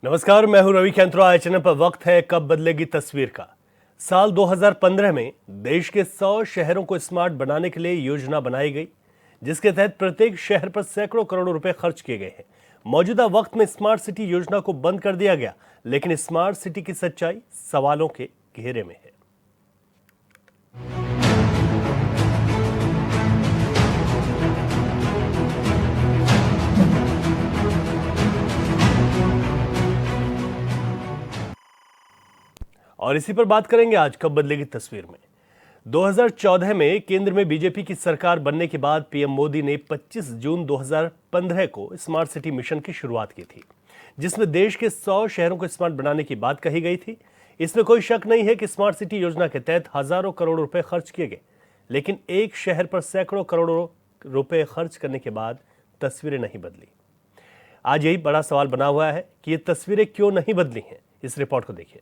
नमस्कार, मैं हूं रवि कैंत्रो। आज चैनल पर वक्त है कब बदलेगी तस्वीर का। साल 2015 में देश के 100 शहरों को स्मार्ट बनाने के लिए योजना बनाई गई, जिसके तहत प्रत्येक शहर पर सैकड़ों करोड़ रुपए खर्च किए गए हैं। मौजूदा वक्त में स्मार्ट सिटी योजना को बंद कर दिया गया, लेकिन स्मार्ट सिटी की सच्चाई सवालों के घेरे में है। और इसी पर बात करेंगे आज कब बदलेगी तस्वीर में। 2014 में केंद्र में बीजेपी की सरकार बनने के बाद पीएम मोदी ने 25 जून 2015 को स्मार्ट सिटी मिशन की शुरुआत की थी, जिसमें देश के 100 शहरों को स्मार्ट बनाने की बात कही गई थी। इसमें कोई शक नहीं है कि स्मार्ट सिटी योजना के तहत हजारों करोड़ रुपए खर्च किए गए, लेकिन एक शहर पर सैकड़ों करोड़ों रुपए खर्च करने के बाद तस्वीरें नहीं बदली। आज यही बड़ा सवाल बना हुआ है कि ये तस्वीरें क्यों नहीं बदली हैं। इस रिपोर्ट को देखिए।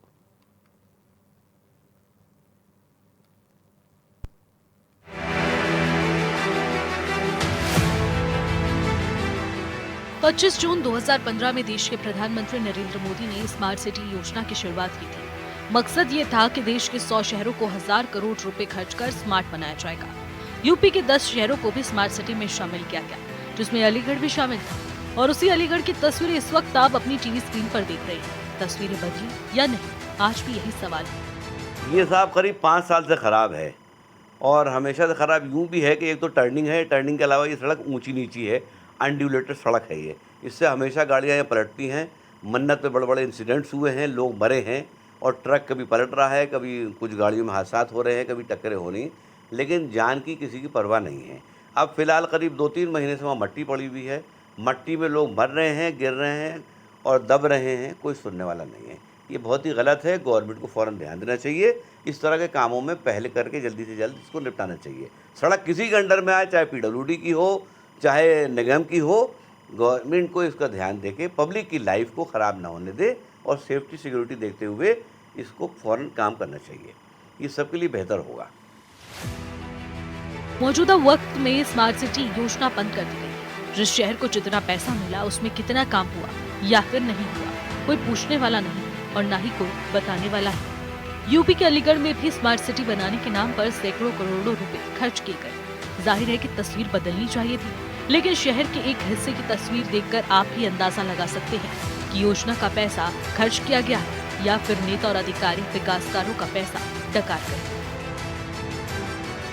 25 जून 2015 में देश के प्रधानमंत्री नरेंद्र मोदी ने स्मार्ट सिटी योजना की शुरुआत की थी। मकसद ये था कि देश के 100 शहरों को 1000 करोड़ रुपए खर्च कर स्मार्ट बनाया जाएगा। यूपी के 10 शहरों को भी स्मार्ट सिटी में शामिल किया गया, जिसमें अलीगढ़ भी शामिल था। और उसी अलीगढ़ की तस्वीरें इस वक्त आप अपनी टीवी स्क्रीन पर देख रहे हैं। तस्वीरें बदली या नहीं, आज भी यही सवाल है। ये साहब करीब 5 साल से ख़राब है, और हमेशा से ख़राब यूँ भी है कि एक तो टर्निंग है, टर्निंग के अलावा ये सड़क ऊंची नीची है, अनड्यूलेटेड सड़क है ये। इससे हमेशा गाड़ियाँ यहाँ पलटती हैं। मन्नत पे बड़े बड़े इंसिडेंट्स हुए हैं, लोग मरे हैं, और ट्रक कभी पलट रहा है, कभी कुछ गाड़ियों में हादसा हो रहे हैं, कभी टक्करें हो रही, लेकिन जान की किसी की परवाह नहीं है। अब फ़िलहाल करीब 2-3 महीने से वहाँ मट्टी पड़ी हुई है। मट्टी में लोग मर रहे हैं, गिर रहे हैं और दब रहे हैं, कोई सुनने वाला नहीं है। ये बहुत ही गलत है। गवर्नमेंट को फ़ौरन ध्यान देना चाहिए। इस तरह के कामों में पहले करके जल्दी से जल्द इसको निपटाना चाहिए। सड़क किसी के अंडर में आए, चाहे पीडब्ल्यूडी की हो, चाहे निगम की हो, गवर्नमेंट को इसका ध्यान देके पब्लिक की लाइफ को ख़राब ना होने दे और सेफ्टी सिक्योरिटी देखते हुए इसको फ़ौरन काम करना चाहिए। ये सबके लिए बेहतर होगा। मौजूदा वक्त में स्मार्ट सिटी योजना बंद कर दी गई। जिस शहर को जितना पैसा मिला उसमें कितना काम हुआ या फिर नहीं हुआ, कोई पूछने वाला नहीं और ना ही कोई बताने वाला है। यूपी के अलीगढ़ में भी स्मार्ट सिटी बनाने के नाम पर सैकड़ों करोड़ों रुपए खर्च किए गए। जाहिर है कि तस्वीर बदलनी चाहिए थी, लेकिन शहर के एक हिस्से की तस्वीर देखकर आप ही अंदाजा लगा सकते हैं कि योजना का पैसा खर्च किया गया है या फिर नेता और अधिकारी विकासकारों का पैसा डकार गए।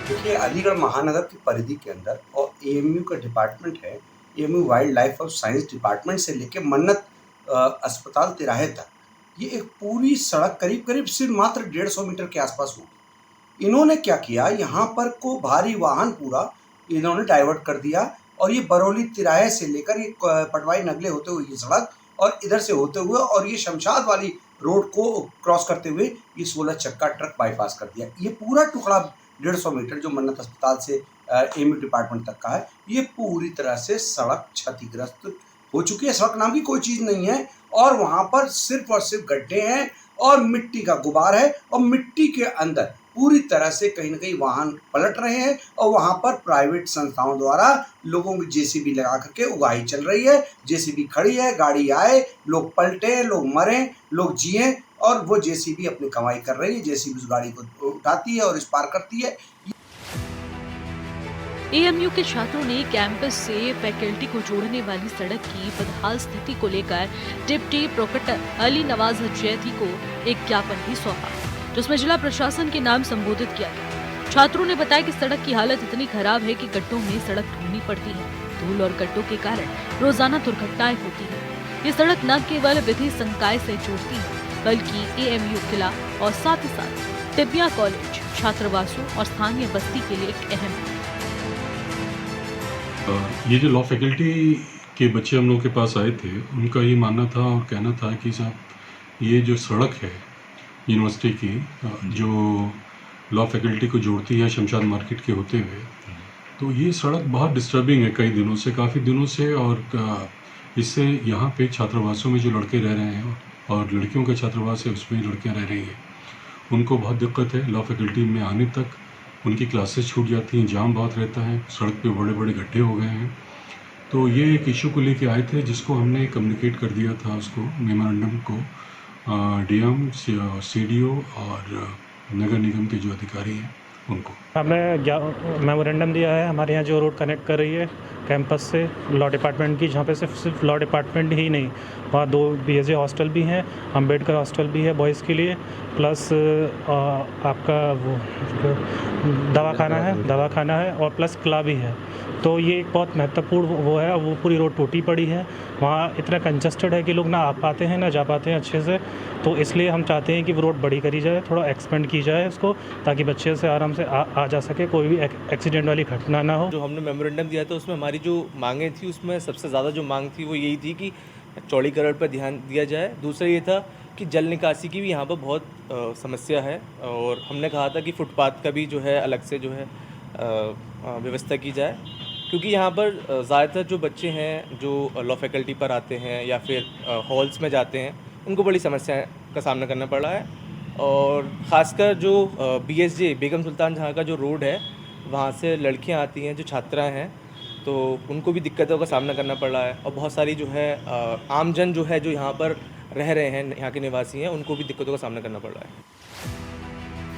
देखिए, अलीगढ़ महानगर की परिधि के अंदर और एएमयू का डिपार्टमेंट है। एएमयू वाइल्ड लाइफ और साइंस डिपार्टमेंट से लेकर मन्नत अस्पताल तिराहे तक ये एक पूरी सड़क करीब सिर्फ मात्र 150 मीटर के आसपास होगी। इन्होंने क्या किया, यहाँ पर को भारी वाहन पूरा इन्होंने डाइवर्ट कर दिया और ये बरौली तिराहे से लेकर ये पटवाई नगले होते हुए ये सड़क और इधर से होते हुए और ये शमशाद वाली रोड को क्रॉस करते हुए ये 16 चक्का ट्रक बाईपास कर दिया। ये पूरा टुकड़ा 150 मीटर जो मन्नत अस्पताल से एएमयू डिपार्टमेंट तक का है, ये पूरी तरह से सड़क क्षतिग्रस्त हो चुकी है। सड़क नाम की कोई चीज़ नहीं है और वहाँ पर सिर्फ और सिर्फ गड्ढे हैं और मिट्टी का गुबार है और मिट्टी के अंदर पूरी तरह से कहीं ना कहीं वाहन पलट रहे हैं और वहाँ पर प्राइवेट संस्थाओं द्वारा लोगों की जेसीबी लगा करके उगाही चल रही है। जेसीबी खड़ी है, गाड़ी आए, लोग पलटे, लोग मरे, लोग जिए और वो जेसीबी अपनी कमाई कर रही है। जेसीबी उस गाड़ी को उठाती है और इस पार करती है। एएमयू के छात्रों ने कैंपस से फैकल्टी को जोड़ने वाली सड़क की बदहाल स्थिति को लेकर डिप्टी प्रोक्टर अली नवाज जैदी को एक ज्ञापन भी सौंपा, जिसमें जिला प्रशासन के नाम संबोधित किया गया। छात्रों ने बताया कि सड़क की हालत इतनी खराब है कि गड्ढों में सड़क ढूंढनी पड़ती है। धूल और गड्ढों के कारण रोजाना दुर्घटनाएं होती है। ये सड़क न केवल विधि संकाय से जोड़ती है, बल्कि एएमयू किला और साथ ही साथ तिब्बिया कॉलेज, छात्रावासों और स्थानीय बस्ती के लिए एक अहम है। ये जो लॉ फैकल्टी के बच्चे हम लोग के पास आए थे, उनका ये मानना था और कहना था कि साहब ये जो सड़क है यूनिवर्सिटी की, जो लॉ फैकल्टी को जोड़ती है शमशाद मार्केट के होते हुए, तो ये सड़क बहुत डिस्टर्बिंग है कई दिनों से, काफ़ी दिनों से। और इससे यहाँ पे छात्रावासों में जो लड़के रह रहे हैं और लड़कियों का छात्रावास है उसमें लड़कियाँ रह रही हैं, उनको बहुत दिक्कत है। लॉ फैकल्टी में आने तक उनकी क्लासेस छूट जाती हैं, जाम बहुत रहता है, सड़क पे बड़े बड़े गड्ढे हो गए हैं। तो ये एक इशू को लेके आए थे जिसको हमने कम्युनिकेट कर दिया था उसको मेमोरेंडम को डीएम, सीडीओ और नगर निगम के जो अधिकारी हैं उनको। हमने मेमोरेंडम दिया है हमारे यहाँ जो रोड कनेक्ट कर रही है कैंपस से लॉ डिपार्टमेंट की, जहाँ पे सिर्फ लॉ डिपार्टमेंट ही नहीं, वहाँ 2 BSJ हॉस्टल भी हैं, अम्बेडकर हॉस्टल भी है बॉयज़ के लिए, प्लस आपका वो दवाखाना है और प्लस क्लब भी है। तो ये एक बहुत महत्वपूर्ण वो है। वो पूरी रोड टूटी पड़ी है, वहाँ इतना कंजस्टेड है कि लोग ना आ पाते हैं ना जा पाते हैं अच्छे से। तो इसलिए हम चाहते हैं कि वो रोड बड़ी करी जाए, थोड़ा एक्सपेंड की जाए उसको, ताकि बच्चे से आराम से आ जा सके, कोई भी एक्सीडेंट वाली घटना ना हो। जो हमने मेमोरेंडम दिया था उसमें हमारी जो मांगें थी, उसमें सबसे ज़्यादा जो मांग थी वो यही थी कि चौड़ीकरण पर ध्यान दिया जाए। दूसरा ये था कि जल निकासी की भी यहाँ पर बहुत समस्या है, और हमने कहा था कि फुटपाथ का भी जो है अलग से जो है व्यवस्था की जाए, क्योंकि यहाँ पर ज़्यादातर जो बच्चे हैं जो लॉ फैकल्टी पर आते हैं या फिर हॉल्स में जाते हैं, उनको बड़ी समस्या का सामना करना पड़ रहा है। और ख़ासकर जो BSJ बेगम सुल्तान जहाँ का जो रोड है, वहाँ से लड़कियाँ आती हैं जो छात्राएँ हैं, तो उनको भी दिक्कतों का सामना करना पड़ रहा है। और बहुत सारी जो है आमजन जो है जो यहाँ पर रह रहे हैं, यहाँ के निवासी हैं, उनको भी दिक्कतों का सामना करना पड़ रहा है।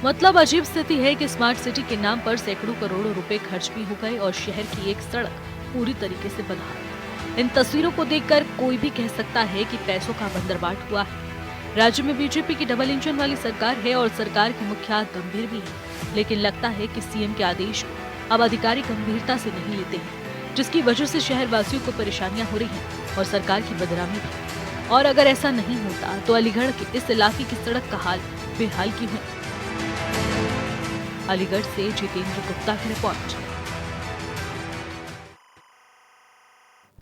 मतलब अजीब स्थिति है कि स्मार्ट सिटी के नाम पर सैकड़ों करोड़ों रुपए खर्च भी हो गए और शहर की एक सड़क पूरी तरीके से बदहाल। इन तस्वीरों को देखकर कोई भी कह सकता है कि पैसों का बंदरबाट हुआ है। राज्य में बीजेपी की डबल इंजन वाली सरकार है और सरकार के मुखिया गंभीर भी है, लेकिन लगता है कि सीएम के आदेश को अब अधिकारी गंभीरता से नहीं लेते हैं, जिसकी वजह से शहर वासियों को परेशानियां हो रही हैं और सरकार की बदनामी भी। और अगर ऐसा नहीं होता तो अलीगढ़ के इस इलाके की सड़क का हाल बेहाल क्यों है? अलीगढ़ से जितेंद्र गुप्ता की रिपोर्ट।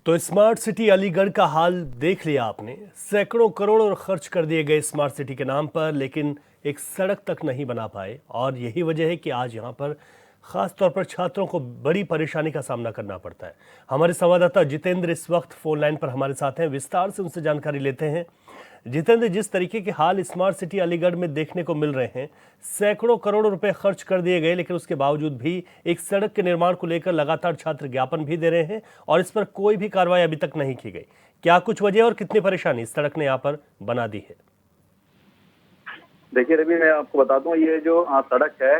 तो स्मार्ट सिटी अलीगढ़ का हाल देख लिया आपने। सैकड़ों करोड़ खर्च कर दिए गए स्मार्ट सिटी के नाम पर, लेकिन एक सड़क तक नहीं बना पाए। और यही वजह है कि आज यहाँ पर खास तौर पर छात्रों को बड़ी परेशानी का सामना करना पड़ता है। हमारे संवाददाता जितेंद्र इस वक्त फोन लाइन पर हमारे साथ हैं, विस्तार से उनसे जानकारी लेते हैं। जितेंद्र, जिस तरीके के हाल स्मार्ट सिटी अलीगढ़ में देखने को मिल रहे हैं, सैकड़ों करोड़ रुपए खर्च कर दिए गए, लेकिन उसके बावजूद भी एक सड़क के निर्माण को लेकर लगातार छात्र ज्ञापन भी दे रहे हैं और इस पर कोई भी कार्रवाई अभी तक नहीं की गई। क्या कुछ वजह और कितनी परेशानी इस सड़क ने यहाँ पर बना दी है? देखिए रवि, मैं आपको बता दूं, ये जो सड़क है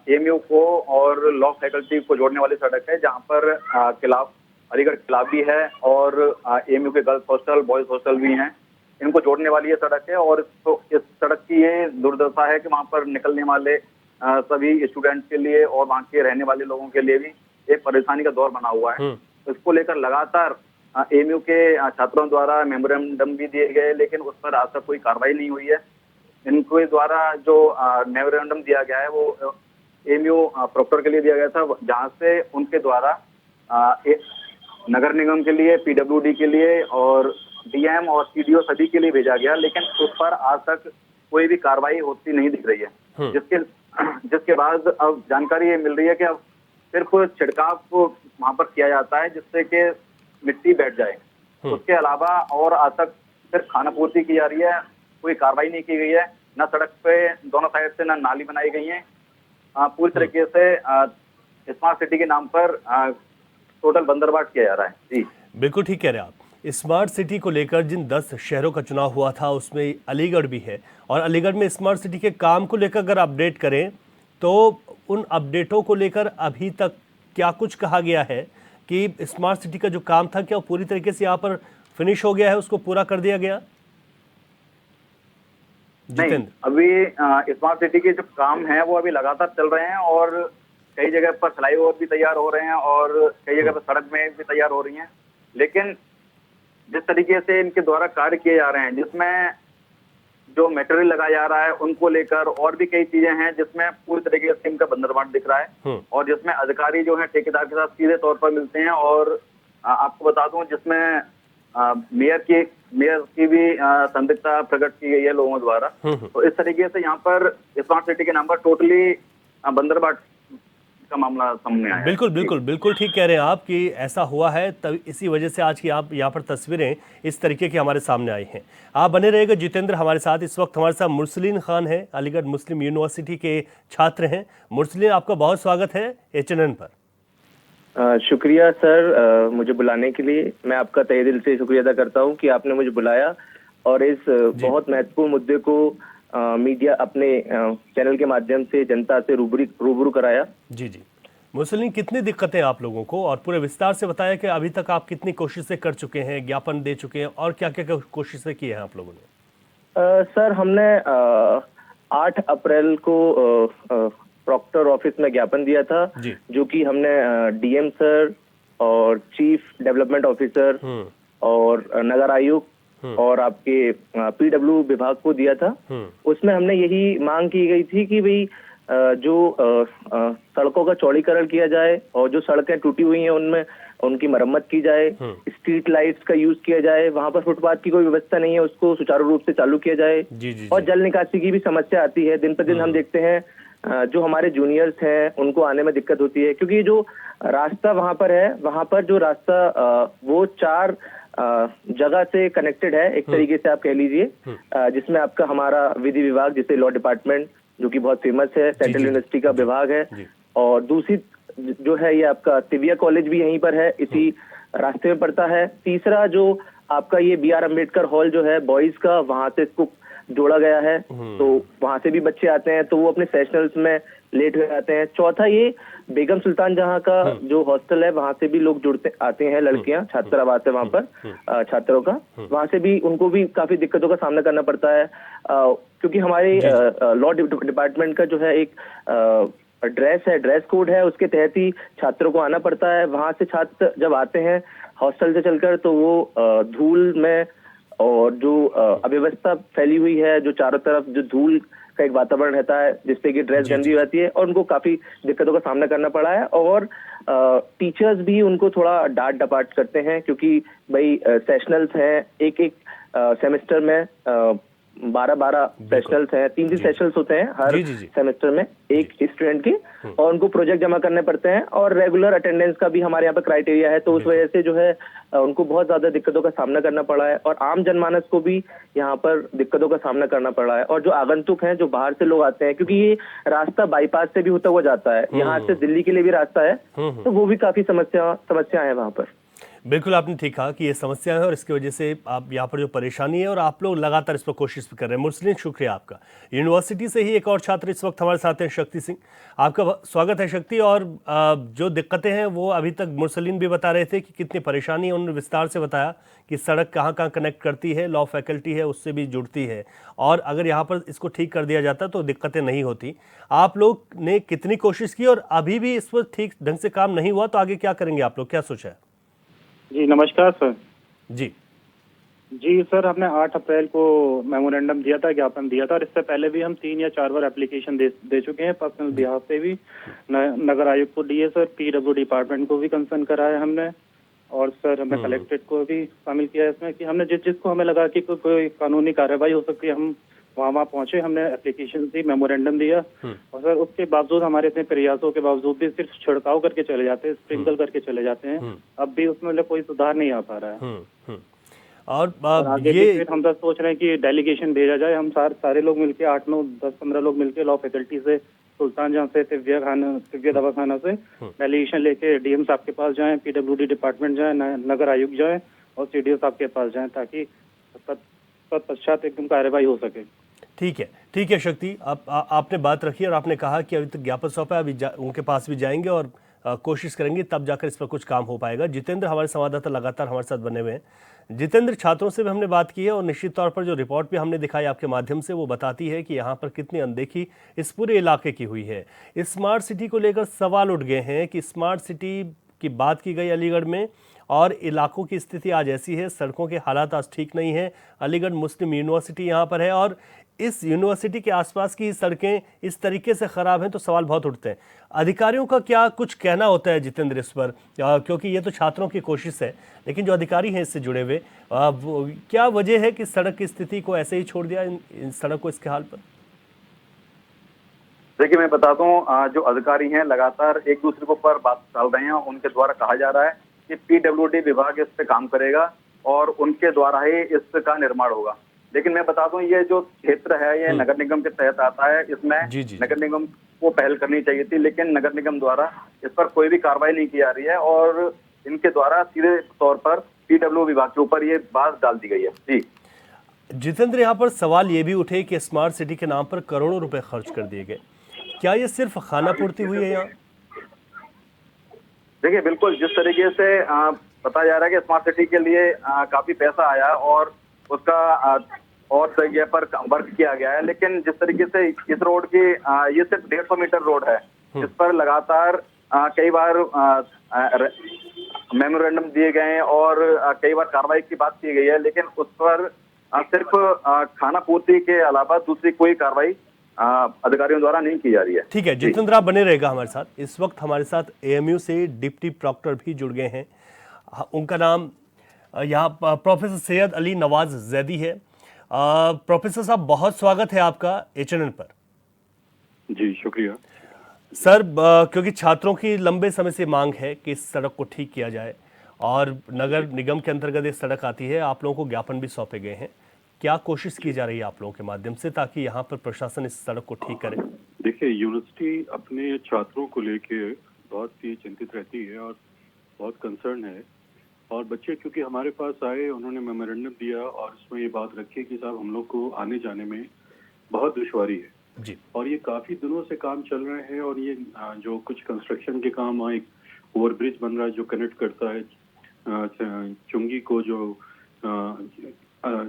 एमयू को और लॉ फैकल्टी को जोड़ने वाली सड़क है, जहां पर क्लाब अलीगढ़ क्लाब भी है और एमयू के गर्ल्स हॉस्टल, बॉयज हॉस्टल भी हैं। इनको जोड़ने वाली ये सड़क है और इस सड़क की ये दुर्दशा है कि वहां पर निकलने वाले सभी स्टूडेंट्स के लिए और वहां के रहने वाले लोगों के लिए भी एक परेशानी का दौर बना हुआ है। इसको लेकर लगातार एमयू के छात्रों द्वारा मेमोरेंडम भी दिए गए, लेकिन उस पर आज तक कोई कार्रवाई नहीं हुई है। इनके द्वारा जो मेमोरेंडम दिया गया है वो एमयू प्रोक्टर के लिए दिया गया था, जहां से उनके द्वारा नगर निगम के लिए, PWD के लिए और DM और CDO सभी के लिए भेजा गया, लेकिन उस पर आज तक कोई भी कार्रवाई होती नहीं दिख रही है। जिसके बाद अब जानकारी ये मिल रही है कि अब सिर्फ छिड़काव वहां पर किया जाता है जिससे कि मिट्टी बैठ जाए। उसके अलावा और आज तक सिर्फ खानापूर्ति की जा रही है, कोई कार्रवाई नहीं की गई है। न सड़क पे दोनों साइड से न नाली बनाई गई है। पूरी तरीके से स्मार्ट सिटी के नाम पर टोटल बंदरबाट किया जा रहा है। जी बिल्कुल ठीक कह रहे हैं आप। स्मार्ट सिटी को लेकर जिन 10 शहरों का चुनाव हुआ था उसमें अलीगढ़ भी है, और अलीगढ़ में स्मार्ट सिटी के काम को लेकर अगर अपडेट करें तो उन अपडेटों को लेकर अभी तक क्या कुछ कहा गया है कि स्मार्ट सिटी का जो काम था क्या वो पूरी तरीके से यहाँ पर फिनिश हो गया है, उसको पूरा कर दिया गया? नहीं, अभी स्मार्ट सिटी के जो काम है वो अभी लगातार चल रहे हैं और कई जगह पर फ्लाईओवर भी तैयार हो रहे हैं और कई जगह पर सड़क में भी तैयार हो रही हैं। लेकिन जिस तरीके से इनके द्वारा कार्य किए जा रहे हैं, जिसमें जो मटेरियल लगाया जा रहा है उनको लेकर और भी कई चीजें हैं जिसमें पूरी तरीके से इनका बंदरबाट दिख रहा है और जिसमें अधिकारी जो है ठेकेदार के साथ सीधे तौर पर मिलते हैं। और आपको बता दूं, जिसमें मेयर की भी संदिग्धता प्रकट की गई है लोगों द्वारा। तो इस तरीके से यहाँ पर स्मार्ट सिटी के नाम पर टोटली बंदरबाट का मामला सामने आया। बिल्कुल ठीक कह रहे हैं आप कि ऐसा हुआ है, तब इसी वजह से आज की आप यहाँ पर तस्वीरें इस तरीके की हमारे सामने आई हैं। आप बने रहेगा जितेंद्र हमारे साथ। इस वक्त हमारे साथ मुरसलीन खान है, अलीगढ़ मुस्लिम यूनिवर्सिटी के छात्र हैं। मुरसलीन, आपका बहुत स्वागत है HNN पर। शुक्रिया सर, मुझे बुलाने के लिए। मैं आपका तहे दिल से शुक्रिया अदा करता हूं कि आपने मुझे बुलाया और इस बहुत महत्वपूर्ण मुद्दे को मीडिया अपने चैनल के माध्यम से जनता से रूबरू कराया। जी जी। मुरसलीन, कितनी दिक्कतें आप लोगों को, और पूरे विस्तार से बताया कि अभी तक आप कितनी कोशिशें कर चुके हैं, ज्ञापन दे चुके हैं, और क्या क्या कोशिशें की हैं आप लोगों ने? सर, हमने 8 अप्रैल को प्रॉक्टर ऑफिस में ज्ञापन दिया था, जो कि हमने डीएम सर और चीफ डेवलपमेंट ऑफिसर और नगर आयुक्त और आपके पीडब्ल्यू विभाग को दिया था। उसमें हमने यही मांग की गई थी कि भाई जो सड़कों का चौड़ीकरण किया जाए और जो सड़कें टूटी हुई हैं उनमें उनकी मरम्मत की जाए, स्ट्रीट लाइट्स का यूज किया जाए, वहां पर फुटपाथ की कोई व्यवस्था नहीं है उसको सुचारू रूप से चालू किया जाए। और जल निकासी की भी समस्या आती है, दिन पर दिन हम देखते हैं जो हमारे जूनियर्स हैं उनको आने में दिक्कत होती है, क्योंकि जो रास्ता वहां पर है, वहां पर जो रास्ता वो 4 जगह से कनेक्टेड है, एक तरीके से आप कह लीजिए, जिसमें आपका हमारा विधि विभाग, जिसे लॉ डिपार्टमेंट जो कि बहुत फेमस है, सेंट्रल यूनिवर्सिटी का विभाग है, और दूसरी जो है ये आपका तिविया कॉलेज भी यहीं पर है, इसी रास्ते में पड़ता है। तीसरा जो आपका ये BR अम्बेडकर हॉल जो है बॉयज का, वहां से इसको जोड़ा गया है, तो वहां से भी बच्चे आते हैं तो वो अपने सेशनल्स में लेट हो जाते हैं। चौथा ये बेगम सुल्तान जहां का जो हॉस्टल है, वहां से भी लोग जुड़ते आते हैं, लड़कियां, छात्रावास है वहां पर छात्रों का, वहां से भी उनको भी काफी दिक्कतों का सामना करना पड़ता है, क्योंकि हमारे लॉ डिपार्टमेंट का जो है एक ड्रेस कोड है, उसके तहत ही छात्रों को आना पड़ता है। वहां से छात्र जब आते हैं हॉस्टल से चलकर, तो वो धूल में और जो अव्यवस्था फैली हुई है, जो चारों तरफ जो धूल का एक वातावरण रहता है जिससे कि ड्रेस गंदी हो जाती है, और उनको काफी दिक्कतों का सामना करना पड़ा है। और टीचर्स भी उनको थोड़ा डांट डपाट करते हैं, क्योंकि भाई सेशनल्स हैं, एक सेमेस्टर में 12 सेशनल्स हैं, 3 सेशनल्स होते हैं हर सेमेस्टर में एक स्टूडेंट के, और उनको प्रोजेक्ट जमा करने पड़ते हैं, और रेगुलर अटेंडेंस का भी हमारे यहाँ पे क्राइटेरिया है, तो उस वजह से जो है उनको बहुत ज्यादा दिक्कतों का सामना करना पड़ा है, और आम जनमानस को भी यहाँ पर दिक्कतों का सामना करना पड़ा है। और जो आगंतुक हैं, जो बाहर से लोग आते हैं, क्योंकि ये रास्ता बाईपास से भी होता हुआ जाता है, यहाँ से दिल्ली के लिए भी रास्ता है, तो वो भी काफी समस्या है वहाँ पर। बिल्कुल, आपने ठीक कहा कि ये समस्या है और इसकी वजह से आप यहाँ पर जो परेशानी है, और आप लोग लगातार इस पर कोशिश भी कर रहे हैं। मुरसलीन, शुक्रिया आपका। यूनिवर्सिटी से ही एक और छात्र इस वक्त हमारे साथ हैं, शक्ति सिंह। आपका स्वागत है शक्ति। और जो दिक्कतें हैं वो अभी तक मुरसलीन भी बता रहे थे कि कितनी परेशानी है, उन्होंने विस्तार से बताया कि सड़क कहाँ कहाँ कनेक्ट करती है, लॉ फैकल्टी है उससे भी जुड़ती है, और अगर यहाँ पर इसको ठीक कर दिया जाता तो दिक्कतें नहीं होती। आप लोग ने कितनी कोशिश की और अभी भी इस पर ठीक ढंग से काम नहीं हुआ, तो आगे क्या करेंगे आप लोग, क्या सोचा है? जी नमस्कार सर। जी सर, हमने 8 अप्रैल को मेमोरेंडम दिया था, ज्ञापन दिया था, और इससे पहले भी हम 3 या 4 बार एप्लीकेशन दे चुके हैं, पर्सनल बिहाफ पे भी नगर आयुक्त को दिए सर, पीडब्ल्यू डिपार्टमेंट को भी कंसर्न कराया हमने, और सर हमने कलेक्ट्रेट को भी शामिल किया इसमें, कि हमने जिसको हमें लगा कि कोई कानूनी कार्रवाई हो सकती है, हम वहाँ पहुंचे, हमने एप्लीकेशन दी, मेमोरेंडम दिया, और सर उसके बावजूद, हमारे इतने प्रयासों के बावजूद भी सिर्फ छिड़काव करके चले जाते हैं, स्प्रिंकल करके चले जाते हैं, अब भी उसमें कोई सुधार नहीं आ पा रहा है। और आगे भी फिर हम सोच रहे हैं कि डेलीगेशन भेजा जाए, हम सारे लोग मिलके 8, 9, 10, 15 लोग मिलके लॉ फैकल्टी से, सुल्तान जहाँ से, तिव्या दवाखाना से डेलीगेशन लेके डीएम साहब के पास जाएं, पीडब्ल्यूडी डिपार्टमेंट जाएं, नगर आयुक्त जाएं और सीडीओ साहब के पास जाएं, ताकि तत्पश्चात एकदम कार्रवाई हो सके। ठीक है शक्ति, आपने बात रखी और आपने कहा कि अभी तक ज्ञापन सौंपा है, अभी उनके पास भी जाएंगे और कोशिश करेंगे, तब जाकर इस पर कुछ काम हो पाएगा। जितेंद्र हमारे संवाददाता लगातार हमारे साथ बने हुए हैं। जितेंद्र, छात्रों से भी हमने बात की है और निश्चित तौर पर जो रिपोर्ट भी हमने दिखाई आपके माध्यम से, वो बताती है कि यहाँ पर कितनी अनदेखी इस पूरे इलाके की हुई है। स्मार्ट सिटी को लेकर सवाल उठ गए हैं कि स्मार्ट सिटी की बात की गई अलीगढ़ में, और इलाकों की स्थिति आज ऐसी है, सड़कों के हालात आज ठीक नहीं है। अलीगढ़ मुस्लिम यूनिवर्सिटी यहाँ पर है और इस यूनिवर्सिटी के आसपास की सड़कें इस तरीके से ख़राब हैं, तो सवाल बहुत उठते हैं। अधिकारियों का क्या कुछ कहना होता है जितेंद्र इस पर, क्योंकि ये तो छात्रों की कोशिश है, लेकिन जो अधिकारी हैं इससे जुड़े हुए, क्या वजह है कि सड़क की स्थिति को ऐसे ही छोड़ दिया, इन सड़क को इसके हाल पर? देखिए, मैं बताता हूँ, जो अधिकारी हैं लगातार एक दूसरे के ऊपर बात डाल रहे हैं। उनके द्वारा कहा जा रहा है कि पीडब्ल्यूडी विभाग इस पे काम करेगा और उनके द्वारा ही इसका निर्माण होगा। लेकिन मैं बता दूं ये जो क्षेत्र है ये नगर निगम के तहत आता है, इसमें नगर निगम को पहल करनी चाहिए थी, लेकिन नगर निगम द्वारा इस पर कोई भी कार्रवाई नहीं की जा रही है और इनके द्वारा सीधे तौर पर पीडब्ल्यू विभाग के ऊपर ये बात डाल दी गई है। जी जितेंद्र, यहाँ पर सवाल ये भी उठे कि स्मार्ट सिटी के नाम पर करोड़ों रुपए खर्च कर दिए गए, क्या ये सिर्फ खाना पूर्ति हुई है यहाँ? देखिए बिल्कुल, जिस तरीके से बताया जा रहा है कि स्मार्ट सिटी के लिए काफी पैसा आया और उसका और जगह पर वर्क किया गया है, लेकिन जिस तरीके से इस रोड की ये सिर्फ 150 मीटर रोड है, इस पर लगातार कई बार मेमोरेंडम दिए गए हैं और कई बार कार्रवाई की बात की गई है, लेकिन उस पर सिर्फ खाना पूर्ति के अलावा दूसरी कोई कार्रवाई अधिकारियों द्वारा नहीं की जा रही है। ठीक है जितेंद्र, आप बने रहेगा हमारे साथ। इस वक्त हमारे साथ एएमयू से डिप्टी प्रॉक्टर भी जुड़ गए हैं, उनका नाम यहाँ प्रोफेसर सैयद अली नवाज जैदी है। प्रोफेसर साहब, बहुत स्वागत है आपका एचएनएन पर। जी शुक्रिया सर, क्योंकि छात्रों की लंबे समय से मांग है कि इस सड़क को ठीक किया जाए और नगर निगम के अंतर्गत ये सड़क आती है, आप लोगों को ज्ञापन भी सौंपे गए हैं, क्या कोशिश की जा रही है आप लोगों के माध्यम से ताकि यहाँ पर प्रशासन इस सड़क को ठीक करे? देखिए, यूनिवर्सिटी अपने छात्रों को लेके बहुत ही चिंतित रहती है और बहुत कंसर्न है, और बच्चे क्योंकि हमारे पास आए, उन्होंने मेमोरेंडम दिया और उसमें ये बात रखी कि साहब हम लोग को आने जाने में बहुत दुश्वारी है जी। और ये काफी दिनों से काम चल रहे हैं और ये जो कुछ कंस्ट्रक्शन के काम, एक ओवरब्रिज बन रहा है जो कनेक्ट करता है चुंगी को, जो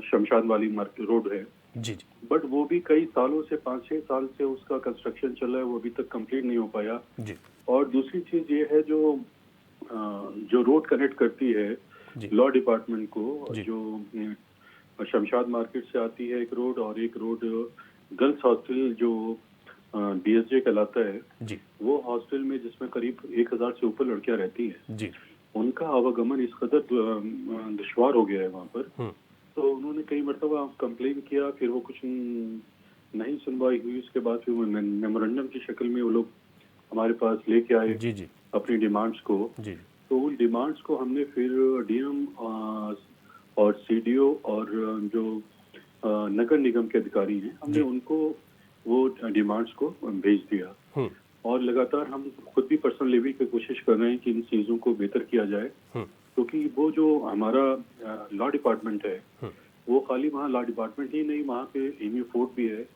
शमशाद वाली रोड है जी, बट वो भी कई सालों से 5-6 साल से उसका कंस्ट्रक्शन चल रहा है, वो अभी तक कंप्लीट नहीं हो पाया जी। और दूसरी चीज ये है जो रोड कनेक्ट करती है लॉ डिपार्टमेंट को, जो शमशाद मार्केट से आती है एक रोड, और एक रोड गर्ल्स हॉस्टल जो BSJ कहलाता है जी, वो हॉस्टल में जिसमें करीब 1000 से ऊपर लड़कियां रहती हैं जी, उनका आवागमन इस कदर दुश्वार हो गया है वहाँ पर। तो उन्होंने कई मरतबा कंप्लेन किया, फिर वो कुछ नहीं सुनवाई हुई, उसके बाद फिर वो मेमोरेंडम की शक्ल में वो लोग हमारे पास लेके आए जी जी अपनी डिमांड्स को जी। तो उन डिमांड्स को हमने फिर DM और CDO और जो नगर निगम के अधिकारी हैं, हमने उनको वो डिमांड्स को भेज दिया और लगातार हम खुद भी पर्सनल लेवल पे कोशिश कर रहे हैं कि इन चीज़ों को बेहतर किया जाए, क्योंकि वो जो हमारा लॉ डिपार्टमेंट है वो खाली वहाँ लॉ डिपार्टमेंट ही नहीं, वहाँ पे एएमयू फोर्ट भी है,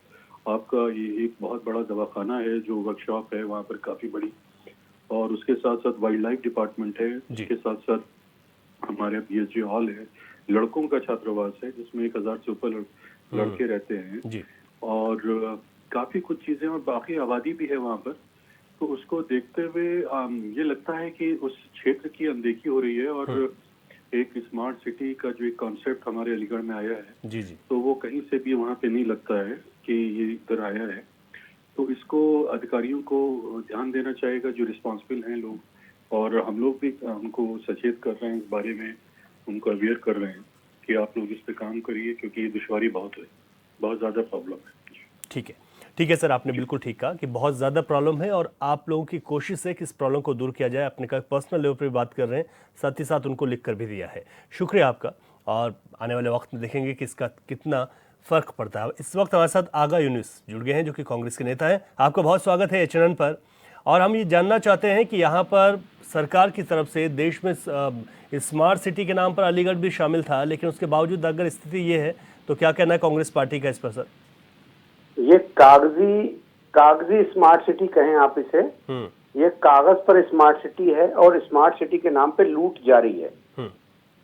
आपका ये एक बहुत बड़ा दवाखाना है जो वर्कशॉप है वहाँ पर काफ़ी बड़ी, और उसके साथ साथ वाइल्ड लाइफ डिपार्टमेंट है, उसके साथ साथ हमारे BSJ हॉल है, लड़कों का छात्रावास है जिसमें 1000 से ऊपर लड़के रहते हैं और काफ़ी कुछ चीज़ें और बाकी आबादी भी है वहाँ पर। तो उसको देखते हुए ये लगता है कि उस क्षेत्र की अनदेखी हो रही है और एक स्मार्ट सिटी का जो एक कॉन्सेप्ट हमारे अलीगढ़ में आया है जी जी, तो वो कहीं से भी वहाँ पे नहीं लगता है कि ये इधर आया है। तो इसको अधिकारियों को ध्यान देना चाहिएगा जो रिस्पॉन्सिबल हैं लोग, और हम लोग भी उनको सचेत कर रहे हैं इस बारे में, उनको अवेयर कर रहे हैं कि आप लोग इस पे काम करिए क्योंकि ये दुश्वारी बहुत है, बहुत ज़्यादा प्रॉब्लम है। ठीक है सर, आपने बिल्कुल ठीक कहा कि बहुत ज़्यादा प्रॉब्लम है और आप लोगों की कोशिश है कि इस प्रॉब्लम को दूर किया जाए। आपने कहा पर्सनल लेवल पर बात कर रहे हैं, साथ ही साथ उनको लिख कर भी दिया है। शुक्रिया आपका, और आने वाले वक्त में देखेंगे कि इसका कितना फ़र्क पड़ता है। इस वक्त हमारे साथ आगा यूनुस जुड़ गए हैं जो कि कांग्रेस के नेता हैं। आपका बहुत स्वागत है एचएनएन पर, और हम ये जानना चाहते हैं कि यहाँ पर सरकार की तरफ से देश में स्मार्ट सिटी के नाम पर अलीगढ़ भी शामिल था, लेकिन उसके बावजूद अगर स्थिति ये है तो क्या कहना है कांग्रेस पार्टी का इस पर सर? ये कागजी स्मार्ट सिटी कहें आप इसे, ये कागज पर स्मार्ट सिटी है और स्मार्ट सिटी के नाम पे लूट जारी है,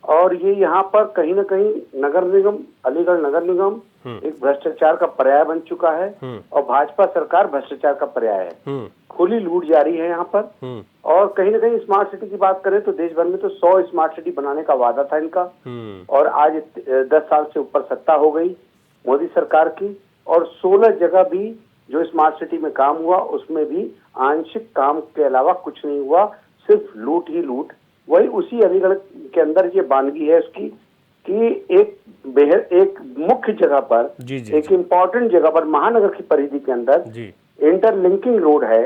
और ये यहाँ पर कहीं ना कहीं नगर निगम, अलीगढ़ नगर निगम एक भ्रष्टाचार का पर्याय बन चुका है और भाजपा सरकार भ्रष्टाचार का पर्याय है। खुली लूट जारी है यहाँ पर, और कहीं ना कहीं स्मार्ट सिटी की बात करें तो देश भर में तो 100 स्मार्ट सिटी बनाने का वादा था इनका, और आज 10 साल से ऊपर सत्ता हो गई मोदी सरकार की, और 16 जगह भी जो स्मार्ट सिटी में काम हुआ उसमें भी आंशिक काम के अलावा कुछ नहीं हुआ, सिर्फ लूट ही लूट। वही उसी अलीगढ़ के अंदर ये बानगी है उसकी कि एक मुख्य जगह पर, एक इम्पोर्टेंट जगह पर, महानगर की परिधि के अंदर इंटरलिंकिंग रोड है।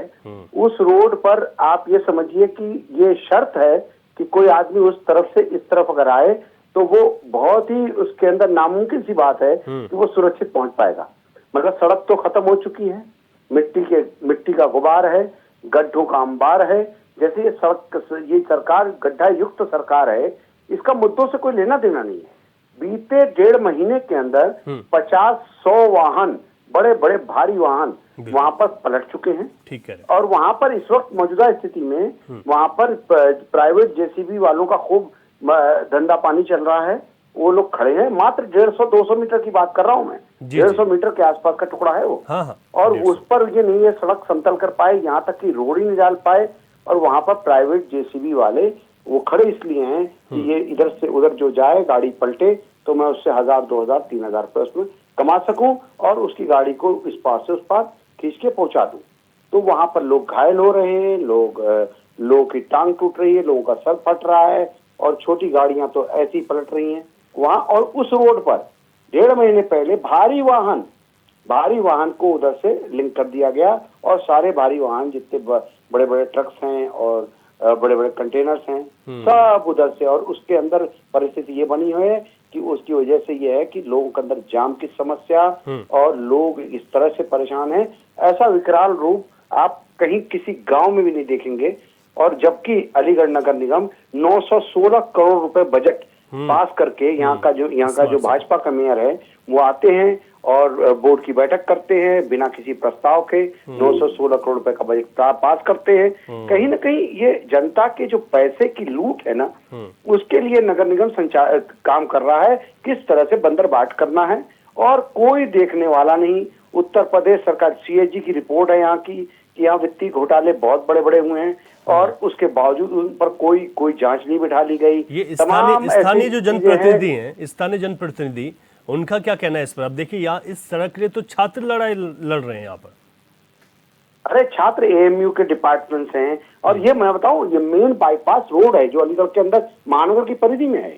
उस रोड पर आप ये समझिए कि ये शर्त है कि कोई आदमी उस तरफ से इस तरफ अगर आए तो वो बहुत ही उसके अंदर नामुमकिन सी बात है कि वो सुरक्षित पहुंच पाएगा। मगर सड़क तो खत्म हो चुकी है, मिट्टी का गुबार है, गड्ढों का अंबार है। जैसे ये सरकार गड्ढा युक्त सरकार है, इसका मुद्दों से कोई लेना देना नहीं है। बीते 1.5 महीने के अंदर 50-100 वाहन, बड़े बड़े भारी वाहन वहां पर पलट चुके हैं। ठीक है। और वहां पर इस वक्त मौजूदा स्थिति में वहां पर प्राइवेट जेसीबी वालों का खूब धंधा पानी चल रहा है। वो लोग खड़े हैं, मात्र 150-200 मीटर की बात कर रहा हूं मैं, 150 मीटर के आसपास का टुकड़ा है वो। हाँ। और उस पर ये नहीं है सड़क समतल कर पाए, यहाँ तक कि रोड ही नहीं डाल पाए। और वहां पर प्राइवेट जेसीबी वाले वो खड़े इसलिए हैं कि ये इधर से उधर जो जाए गाड़ी पलटे तो मैं उससे 1000, 2000, 3000 रुपए उसमें कमा सकूं और उसकी गाड़ी को इस पार से उस पार खींच के पहुंचा दूं। तो वहां पर लोग घायल हो रहे हैं, लोगों की टांग टूट रही है, लोगों का सर फट रहा है और छोटी गाड़ियां तो ऐसी पलट रही हैं वहां। और उस रोड पर 1.5 महीने पहले भारी वाहन को उधर से लिंक कर दिया गया और सारे भारी वाहन जितने बड़े बड़े ट्रक्स हैं और बड़े बड़े कंटेनर्स हैं सब उधर से। और उसके अंदर परिस्थिति ये बनी हुई है कि उसकी वजह से ये है कि लोगों के अंदर जाम की समस्या और लोग इस तरह से परेशान हैं, ऐसा विकराल रूप आप कहीं किसी गांव में भी नहीं देखेंगे। और जबकि अलीगढ़ नगर निगम 916 करोड़ रुपए बजट पास करके यहाँ का जो भाजपा का मेयर है वो आते हैं और बोर्ड की बैठक करते हैं बिना किसी प्रस्ताव के, 916 करोड़ रुपए का बजट पास करते हैं। कहीं ना कहीं ये जनता के जो पैसे की लूट है ना, उसके लिए नगर निगम काम कर रहा है, किस तरह से बंदर बाट करना है और कोई देखने वाला नहीं। उत्तर प्रदेश सरकार सीएजी की रिपोर्ट है यहाँ की कि यहाँ वित्तीय घोटाले बहुत बड़े बड़े हुए हैं और उसके बावजूद उन पर कोई जांच नहीं बिठा ली गई। ये स्थानीय जो जनप्रतिनिधि हैं, स्थानीय जनप्रतिनिधि, उनका क्या कहना है इस पर? अब देखिए यहाँ इस सड़क के लिए तो छात्र लड़ाई लड़ रहे हैं यहाँ पर। अरे छात्र एएमयू के डिपार्टमेंट्स हैं और ये मैं बताऊं, ये मेन बाईपास रोड है जो अलीगढ़ के अंदर महानगर की परिधि में है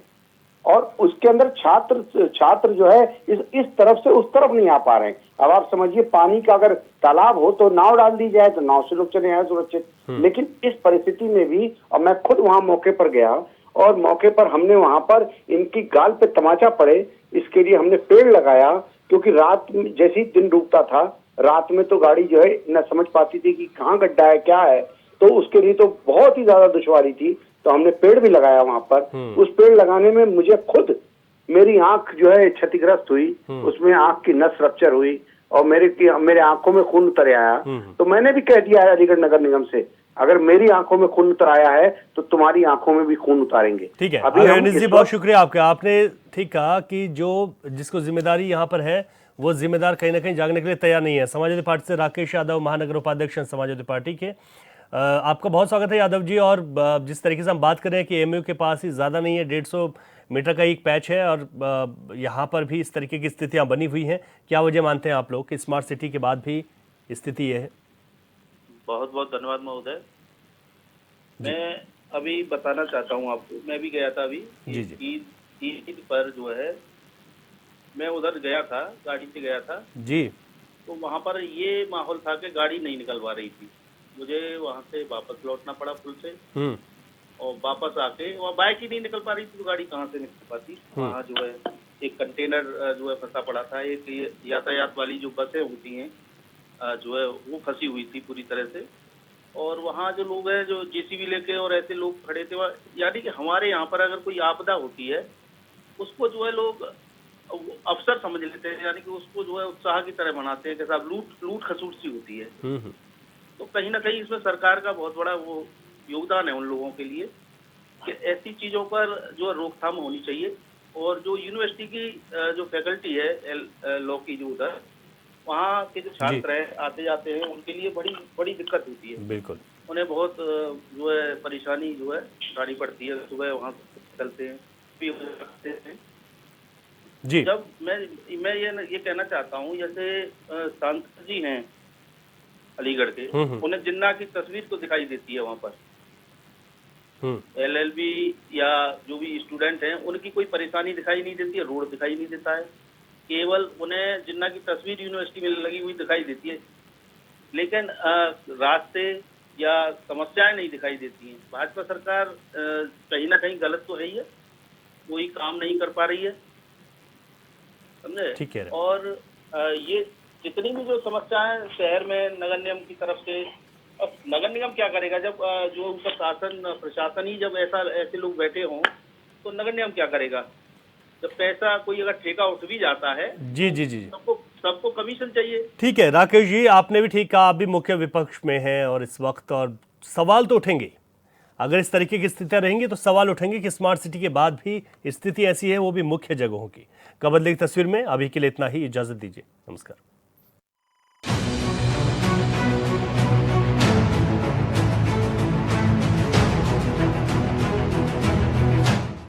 और उसके अंदर छात्र जो है इस तरफ से उस तरफ नहीं आ पा रहे हैं। अब आप समझिए, पानी का अगर तालाब हो तो नाव डाल दी जाए तो नाव से लोग चले आए सुरक्षित, लेकिन इस परिस्थिति में भी, और मैं खुद वहां मौके पर गया और मौके पर हमने वहां पर इनकी गाल पे तमाचा पड़े इसके लिए हमने पेड़ लगाया, क्योंकि रात में जैसे ही दिन डूबता था, रात में तो गाड़ी जो है न समझ पाती थी कि कहाँ गड्ढा है क्या है, तो उसके लिए तो बहुत ही ज्यादा दुश्वारी थी। तो हमने पेड़ भी लगाया वहां पर। उस पेड़ लगाने में मुझे खुद मेरी आंख जो है क्षतिग्रस्त हुई, उसमें आंख की नस रप्चर हुई और मेरे आंखों में खून उतर आया। तो मैंने भी कह दिया है अलीगढ़ नगर निगम से, अगर मेरी आंखों में खून उतर आया है तो तुम्हारी आंखों में भी खून उतारेंगे। ठीक है अनिल जी, बहुत शुक्रिया आपका। आपने ठीक कहा कि जिसको जिम्मेदारी यहाँ पर है वो जिम्मेदार कहीं ना कहीं जागने के लिए तैयार नहीं है। समाजवादी पार्टी से राकेश यादव, महानगर उपाध्यक्ष समाजवादी पार्टी के, आपका बहुत स्वागत है यादव जी। और जिस तरीके से हम बात कर रहे हैं कि एएमयू के पास ही ज़्यादा नहीं है, 150 मीटर का एक पैच है और यहाँ पर भी इस तरीके की स्थितियाँ बनी हुई हैं, क्या वजह मानते हैं आप लोग कि स्मार्ट सिटी के बाद भी स्थिति ये है? बहुत बहुत धन्यवाद महोदय। मैं अभी बताना चाहता हूँ आपको, मैं भी गया था अभी ईद पर जो है, मैं उधर गया था, गाड़ी से गया था जी। तो वहाँ पर ये माहौल था कि गाड़ी नहीं निकल पा रही थी, मुझे वहाँ से वापस लौटना पड़ा पुल से और वापस आके वहाँ बाइक ही नहीं निकल पा रही थी तो गाड़ी कहाँ से निकल पाती। वहाँ जो है एक कंटेनर जो है फंसा पड़ा था, एक यातायात वाली जो बसें होती हैं जो है वो फंसी हुई थी पूरी तरह से। और वहाँ जो लोग हैं जो जेसीबी लेके और ऐसे लोग खड़े थे, यानी कि हमारे यहाँ पर अगर कोई आपदा होती है उसको जो है लोग अवसर समझ लेते हैं, यानी कि उसको जो है उत्साह की तरह मनाते हैं, जैसा लूट खसूट सी होती है। तो कहीं ना कहीं इसमें सरकार का बहुत बड़ा वो योगदान है उन लोगों के लिए कि ऐसी चीज़ों पर जो रोकथाम होनी चाहिए। और जो यूनिवर्सिटी की जो फैकल्टी है लॉ की, जो उधर वहाँ के जो छात्र हैं आते जाते हैं, उनके लिए बड़ी दिक्कत होती है। बिल्कुल, उन्हें बहुत जो है परेशानी जो है उठानी पड़ती है। सुबह वहाँ चलते हैं जी। जब मैं ये कहना चाहता हूँ, जैसे सांसद जी हैं अलीगढ़ के, उन्हें जिन्ना की तस्वीर तो दिखाई देती है वहाँ पर, LLB या जो भी स्टूडेंट हैं उनकी कोई परेशानी दिखाई नहीं देती है, रोड दिखाई नहीं देता है, केवल उन्हें जिन्ना की तस्वीर यूनिवर्सिटी में लगी हुई दिखाई देती है, लेकिन रास्ते या समस्याएं नहीं दिखाई देती हैं। भाजपा सरकार कहीं ना कहीं गलत तो है ही है, कोई काम नहीं कर पा रही है, समझे। ठीक है। और ये जितनी भी जो समस्या है शहर में नगर निगम की तरफ से, अब नगर निगम क्या करेगा जब जो ऊपर प्रशासन ही जब ऐसे लोग बैठे हों तो नगर निगम क्या करेगा। जब पैसा कोई अगर ठेका उठ भी जाता है, जी जी जी, सबको कमीशन चाहिए। ठीक है राकेश जी, आपने भी ठीक कहा, आप भी मुख्य विपक्ष में हैं और इस वक्त, और सवाल तो उठेंगे। अगर इस तरीके की स्थितियां रहेंगी तो सवाल उठेंगे कि स्मार्ट सिटी के बाद भी स्थिति ऐसी है, वो भी मुख्य जगहों की। कब बदलेगी तस्वीर में अभी के लिए इतना ही, इजाजत दीजिए, नमस्कार।